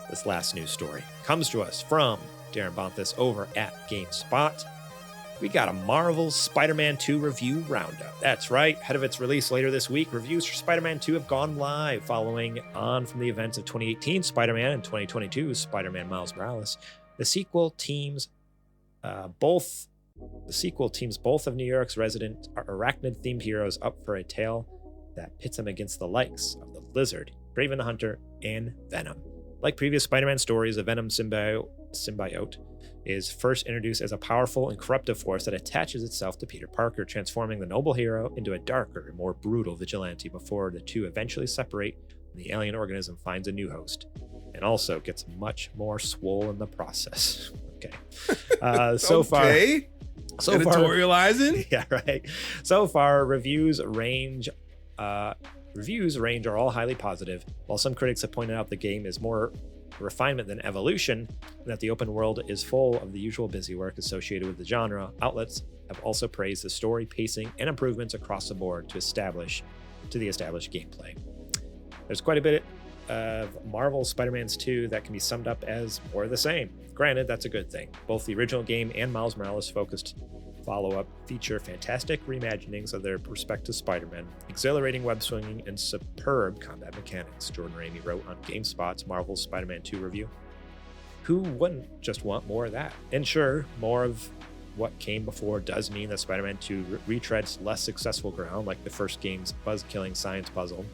This last news story comes to us from Darren Bonthus over at GameSpot. We got a Marvel's Spider-Man 2 review roundup. That's right. Ahead of its release later this week, reviews for Spider-Man 2 have gone live following on from the events of 2018 Spider-Man and 2022 Spider-Man Miles Morales. The sequel teams both of New York's resident arachnid-themed heroes up for a tale that pits them against the likes of the Lizard, Kraven the Hunter, and Venom. Like previous Spider-Man stories, the Venom symbiote is first introduced as a powerful and corruptive force that attaches itself to Peter Parker, transforming the noble hero into a darker, more brutal vigilante before the two eventually separate and the alien organism finds a new host and also gets much more in the process. Okay. So far, editorializing? Yeah, right. So far, reviews range are all highly positive, while some critics have pointed out the game is more refinement than evolution, and that the open world is full of the usual busy work associated with the genre. Outlets have also praised the story, pacing, and improvements across the board to the established gameplay. There's quite a bit of Marvel Spider-Man's 2 that can be summed up as more of the same. Granted, that's a good thing. Both the original game and Miles Morales focused follow-up feature fantastic reimaginings of their respective Spider-Men, exhilarating web swinging, and superb combat mechanics, Jordan Ramey wrote on GameSpot's Marvel's Spider-Man 2 review. Who wouldn't just want more of that? And sure, more of what came before does mean that Spider-Man 2 retreads less successful ground, like the first game's buzz-killing science puzzle.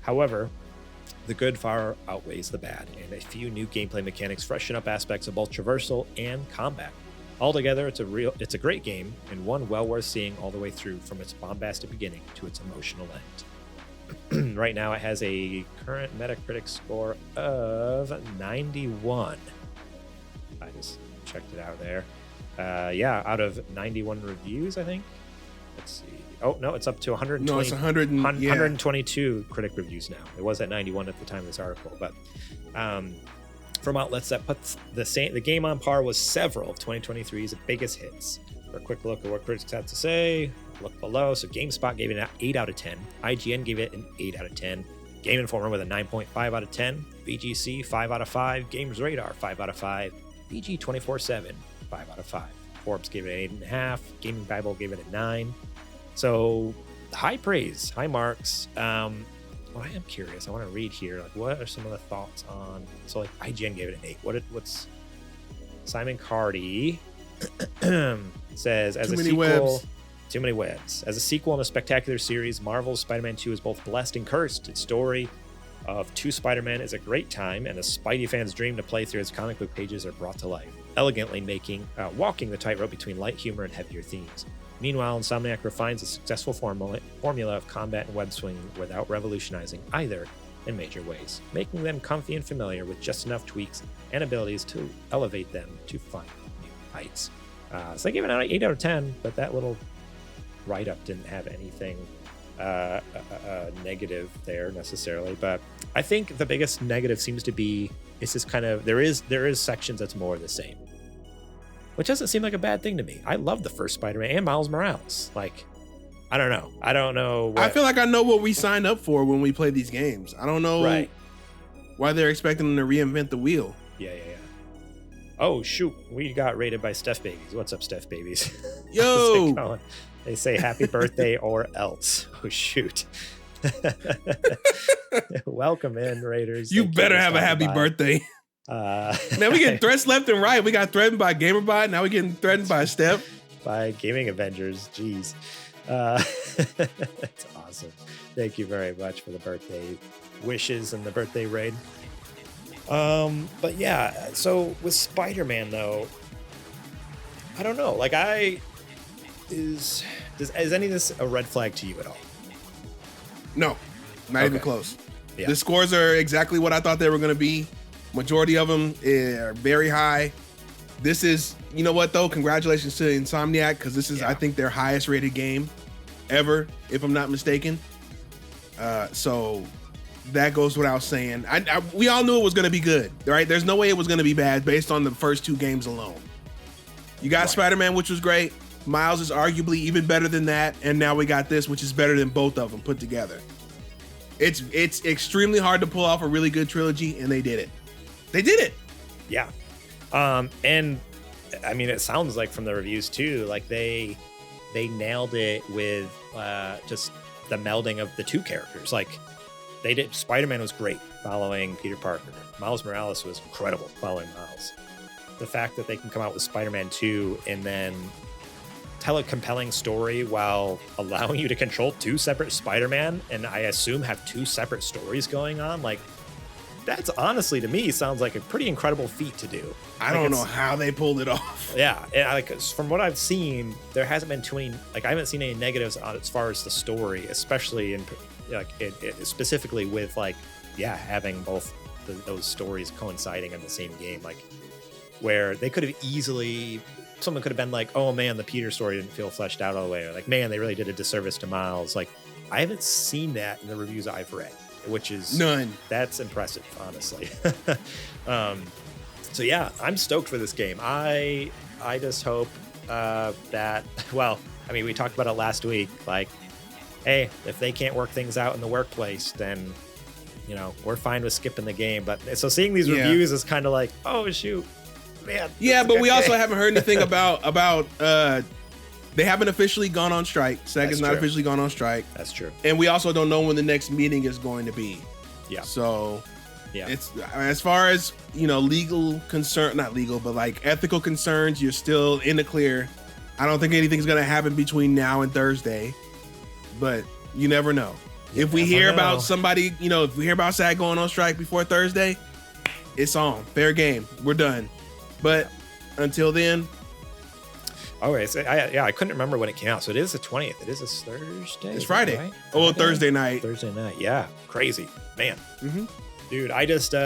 However, the good far outweighs the bad, and a few new gameplay mechanics freshen up aspects of both traversal and combat. Altogether, it's a great game, and one well worth seeing all the way through from its bombastic beginning to its emotional end. Right now, it has a current Metacritic score of 91. I just checked it out there. Out of 91 reviews, I think. Let's see. Oh, no, it's up to 120, no, it's 122 critic reviews now. It was at 91 at the time of this article, but from outlets that puts the game on par with several of 2023's biggest hits. For a quick look at what critics have to say, look below. So GameSpot gave it an 8 out of 10. IGN gave it an 8 out of 10. Game Informer with a 9.5 out of 10. VGC 5 out of 5. Games Radar 5 out of 5. VG 24/7 5 out of 5. Forbes gave it an 8.5. Gaming Bible gave it a 9. So high praise, high marks. Well, I am curious. I want to read here. Like, what are some of the thoughts on? So, like, IGN gave it an 8. What's Simon Cardy says as a sequel? Too many webs. As a sequel in a spectacular series, Marvel's Spider-Man 2 is both blessed and cursed. Its story of two Spider-Men is a great time, and the Spidey fans' dream to play through its comic book pages are brought to life, elegantly walking the tightrope between light humor and heavier themes. Meanwhile, Insomniac refines a successful formula of combat and web swinging without revolutionizing either in major ways, making them comfy and familiar with just enough tweaks and abilities to elevate them to fun new heights. So they gave it an 8 out of 10, but that little write-up didn't have anything negative there necessarily. But I think the biggest negative seems to be it's this kind of there is sections that's more of the same, which doesn't seem like a bad thing to me. I love the first Spider-Man and Miles Morales. Like, I don't know. I feel like I know what we signed up for when we play these games. I don't know why they're expecting them to reinvent the wheel. Yeah. Oh, shoot. We got rated by Steph Babies. What's up, Steph Babies? Yo! They say happy birthday or else. Oh, shoot. Welcome in, Raiders. You better have a happy birthday. Man, we getting threats left and right. We got threatened by GamerBot. Now we're getting threatened by Steph. By Gaming Avengers. Jeez. That's awesome. Thank you very much for the birthday wishes and the birthday raid. But yeah, so with Spider-Man though, I don't know. Like, is any of this a red flag to you at all? No, not even close. Yeah. The scores are exactly what I thought they were going to be. Majority of them are very high. This is, you know what though? Congratulations to Insomniac, because this is, I think, their highest rated game ever, if I'm not mistaken. So that goes without saying. We all knew it was going to be good, right? There's no way it was going to be bad based on the first two games alone. You got Spider-Man, which was great. Miles is arguably even better than that, and now we got this, which is better than both of them put together. It's extremely hard to pull off a really good trilogy, and they did it. They did it. Yeah. And I mean, it sounds like from the reviews too, like they nailed it with just the melding of the two characters. Like they did. Spider-Man was great following Peter Parker. Miles Morales was incredible following Miles. The fact that they can come out with Spider-Man 2 and then tell a compelling story while allowing you to control two separate Spider-Man, and I assume have two separate stories going on, like that's honestly to me sounds like a pretty incredible feat to do. I don't know how they pulled it off. Yeah, and from what I've seen, there hasn't been too many. Like I haven't seen any negatives on as far as the story, especially in like specifically with like having both those stories coinciding in the same game, like where they could have easily. Someone could have been like, oh man, the Peter story didn't feel fleshed out all the way. Or like, man, they really did a disservice to Miles. Like, I haven't seen that in the reviews I've read, which is none. That's impressive, honestly. So yeah, I'm stoked for this game. I just hope that, well, I mean, we talked about it last week. Like, hey, if they can't work things out in the workplace, then, you know, we're fine with skipping the game. But so seeing these reviews is kind of like, oh shoot. Man, yeah, but we also haven't heard anything about they haven't officially gone on strike. Sega's not officially gone on strike. That's true. And we also don't know when the next meeting is going to be. Yeah. So it's as far as, you know, legal concern, not legal, but like ethical concerns, you're still in the clear. I don't think anything's going to happen between now and Thursday, but you never know. If we hear about somebody, you know, if we hear about SAG going on strike before Thursday, it's on. Fair game. We're done. But until then. Okay, so I couldn't remember when it came out. So it is the 20th. It is a Thursday. It's Friday. Right? Oh, Thursday night. Thursday night. Yeah. Crazy. Man. Mm-hmm. Dude, I just,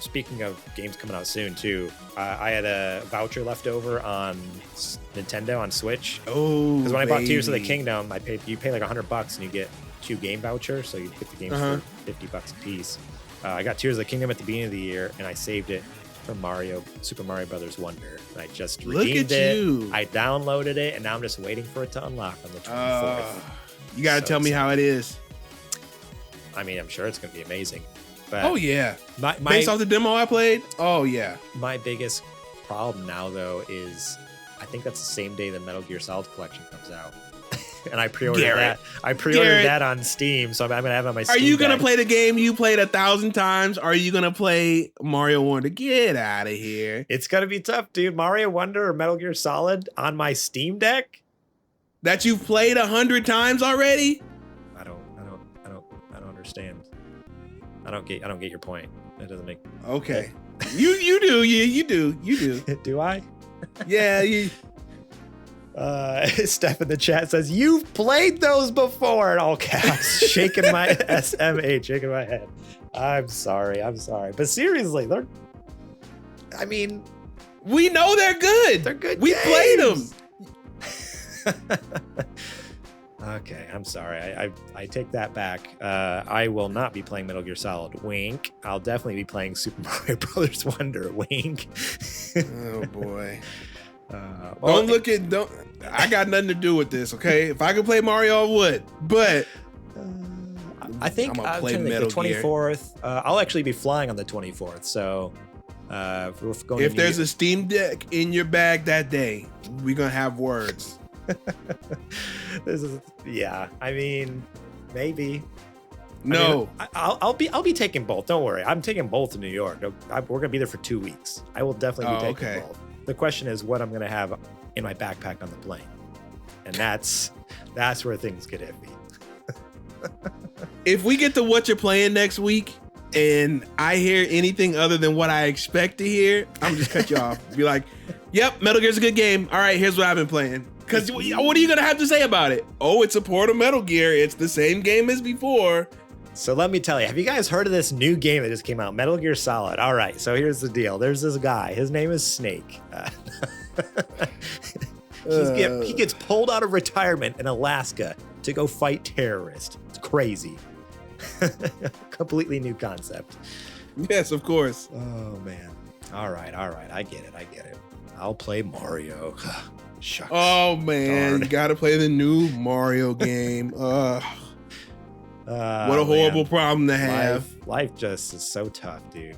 speaking of games coming out soon too, I had a voucher left over on Nintendo on Switch. Oh, because when I bought Tears of the Kingdom, you pay like $100 and you get 2 game vouchers. So you get the games for $50 a piece. I got Tears of the Kingdom at the beginning of the year and I saved it for Super Mario Brothers Wonder. And I just redeemed it. I downloaded it, and now I'm just waiting for it to unlock on the 24th. You got to tell me how it is. I mean, I'm sure it's going to be amazing. But oh, yeah. Based off the demo I played? Oh, yeah. My biggest problem now, though, is I think that's the same day the Metal Gear Solid Collection comes out. And I pre-ordered that. I pre-ordered that on Steam, so I'm gonna have it on my Steam. Are you gonna play the game you played 1,000 times? Or are you gonna play Mario Wonder? Get out of here! It's gonna be tough, dude. Mario Wonder or Metal Gear Solid on my Steam Deck that you've played 100 times already? I don't understand. I don't get your point. It doesn't make. Okay, you do. Yeah, you do. Do I? Yeah, you. Steph in the chat says, you've played those before in all caps. shaking my head. I'm sorry. But seriously, we know they're good. They're good. We played them. Okay, I'm sorry. I take that back. I will not be playing Metal Gear Solid. Wink. I'll definitely be playing Super Mario Brothers Wonder. Wink. Oh boy. I got nothing to do with this, okay? If I could play Mario, I would. But I think I'm gonna play Metal the 24th. I'll actually be flying on the 24th. So if there's a Steam Deck in your bag that day, we're gonna have words. I mean, maybe. No, I'll be taking both. Don't worry, I'm taking both to New York. We're gonna be there for 2 weeks. I will definitely be taking both. The question is what I'm gonna have in my backpack on the plane, and that's where things get iffy. If we get to what you're playing next week, and I hear anything other than what I expect to hear, I'm just cut you off. Be like, "Yep, Metal Gear's a good game. All right, here's what I've been playing." Because what are you gonna have to say about it? Oh, it's a port of Metal Gear. It's the same game as before. So let me tell you, have you guys heard of this new game that just came out, Metal Gear Solid? All right, so here's the deal. There's this guy. His name is Snake. He gets pulled out of retirement in Alaska to go fight terrorists. It's crazy. Completely new concept. Yes, of course. Oh, man. All right. I get it. I'll play Mario. Shucks. Oh, man. Darn. You got to play the new Mario game. What a horrible problem to have. Life just is so tough, dude.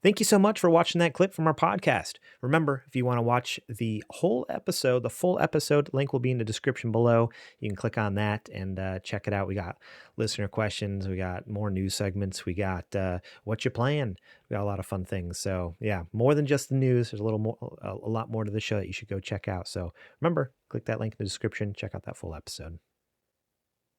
Thank you so much for watching that clip from our podcast. Remember, if you want to watch the whole episode, the full episode, link will be in the description below. You can click on that and check it out. We got listener questions. We got more news segments. We got what you playing. We got a lot of fun things. So yeah, more than just the news. There's a lot more to the show that you should go check out. So remember, click that link in the description. Check out that full episode.